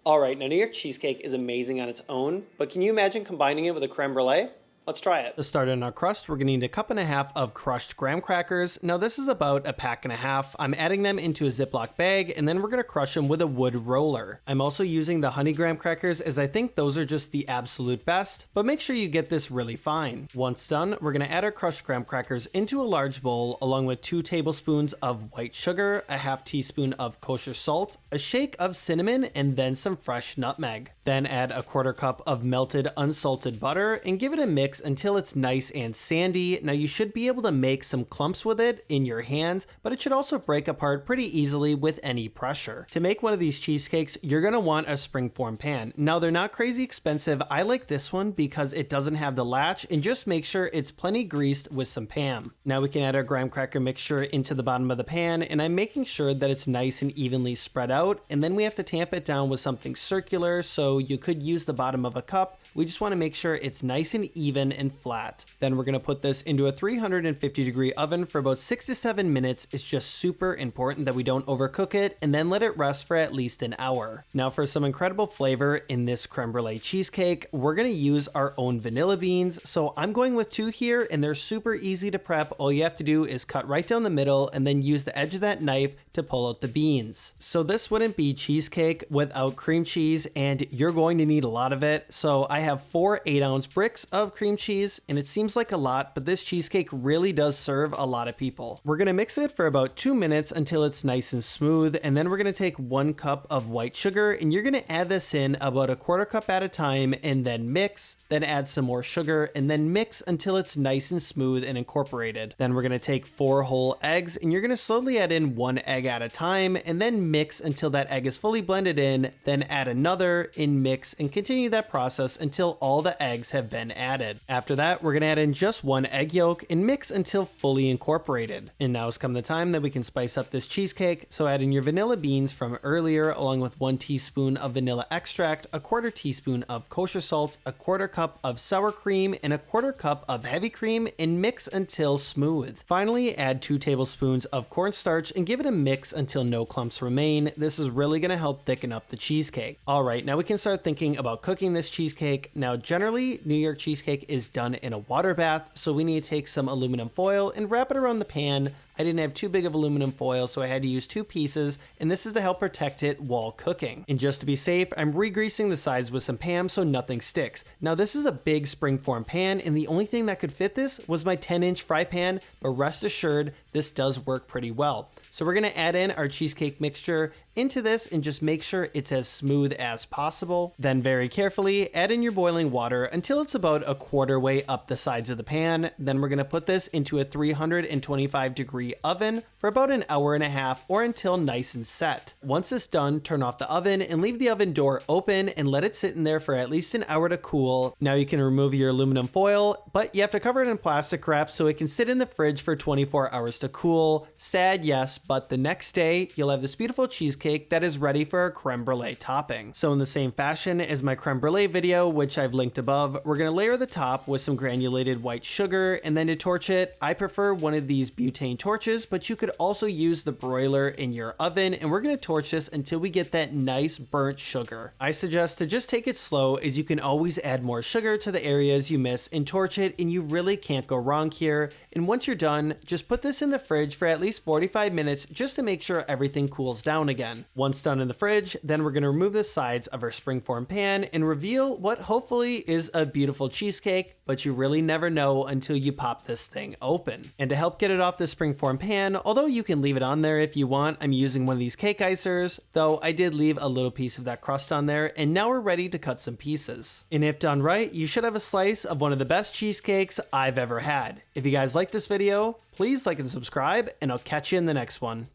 All right, now New York cheesecake is amazing on its own, but can you imagine combining it with a creme brulee? Let's try it. To start in our crust, we're gonna need a cup and a half of crushed graham crackers. Now this is about a pack and a half. I'm adding them into a Ziploc bag, and then we're gonna crush them with a wood roller. I'm also using the honey graham crackers as I think those are just the absolute best, but make sure you get this really fine. Once done, we're gonna add our crushed graham crackers into a large bowl, along with 2 tablespoons of white sugar, a half teaspoon of kosher salt, a shake of cinnamon, and then some fresh nutmeg. Then add a 1/4 cup of melted unsalted butter and give it a mix until it's nice and sandy. Now you should be able to make some clumps with it in your hands, but it should also break apart pretty easily with any pressure. To make one of these cheesecakes, you're gonna want a springform pan. Now they're not crazy expensive. I like this one because it doesn't have the latch, and just make sure it's plenty greased with some Pam. Now we can add our graham cracker mixture into the bottom of the pan, and I'm making sure that it's nice and evenly spread out, and then we have to tamp it down with something circular, so you could use the bottom of a cup. We just want to make sure it's nice and even and flat. Then we're going to put this into a 350-degree oven for about 6 to 7 minutes. It's just super important that we don't overcook it, and then let it rest for at least an hour. Now for some incredible flavor in this creme brulee cheesecake, we're going to use our own vanilla beans. So I'm going with 2 here, and they're super easy to prep. All you have to do is cut right down the middle and then use the edge of that knife to pull out the beans. So this wouldn't be cheesecake without cream cheese, and you're going to need a lot of it. So I have 4 8-ounce bricks of cream cheese, and it seems like a lot, but this cheesecake really does serve a lot of people. We're gonna mix it for about 2 minutes until it's nice and smooth, and then we're gonna take 1 cup of white sugar, and you're gonna add this in about a 1/4 cup at a time, and then mix, then add some more sugar, and then mix until it's nice and smooth and incorporated. Then we're gonna take 4 whole eggs, and you're gonna slowly add in 1 egg at a time, and then mix until that egg is fully blended in, then add another, and mix, and continue that process until all the eggs have been added. After that, we're gonna add in just 1 egg yolk and mix until fully incorporated. And now has come the time that we can spice up this cheesecake, so add in your vanilla beans from earlier, along with 1 teaspoon of vanilla extract, a 1/4 teaspoon of kosher salt, a 1/4 cup of sour cream, and a 1/4 cup of heavy cream, and mix until smooth. Finally, add 2 tablespoons of cornstarch and give it a mix until no clumps remain. This is really gonna help thicken up the cheesecake. All right, now we can start thinking about cooking this cheesecake. Now, generally, New York cheesecake is done in a water bath, so we need to take some aluminum foil and wrap it around the pan. I didn't have too big of aluminum foil, so I had to use 2 pieces, and this is to help protect it while cooking. And just to be safe, I'm re-greasing the sides with some Pam so nothing sticks. Now this is a big springform pan, and the only thing that could fit this was my 10-inch fry pan, but rest assured, this does work pretty well. So we're gonna add in our cheesecake mixture into this and just make sure it's as smooth as possible. Then very carefully add in your boiling water until it's about a 1/4 way up the sides of the pan. Then we're gonna put this into a 325-degree oven for about an hour and a half, or until nice and set. Once it's done, turn off the oven and leave the oven door open and let it sit in there for at least an hour to cool. Now you can remove your aluminum foil, but you have to cover it in plastic wrap so it can sit in the fridge for 24 hours to cool. Sad, yes, but the next day you'll have this beautiful cheesecake that is ready for a creme brulee topping. So in the same fashion as my creme brulee video, which I've linked above, we're gonna layer the top with some granulated white sugar, and then to torch it, I prefer one of these butane torches, but you could also use the broiler in your oven, and we're gonna torch this until we get that nice burnt sugar. I suggest to just take it slow, as you can always add more sugar to the areas you miss and torch it, and you really can't go wrong here. And once you're done, just put this in the fridge for at least 45 minutes just to make sure everything cools down again. Once done in the fridge, then we're gonna remove the sides of our springform pan and reveal what hopefully is a beautiful cheesecake, but you really never know until you pop this thing open. And to help get it off the springform pan, although you can leave it on there if you want, I'm using one of these cake icers, though I did leave a little piece of that crust on there, and now we're ready to cut some pieces. And if done right, you should have a slice of one of the best cheesecakes I've ever had. If you guys like this video, please like and subscribe, and I'll catch you in the next one.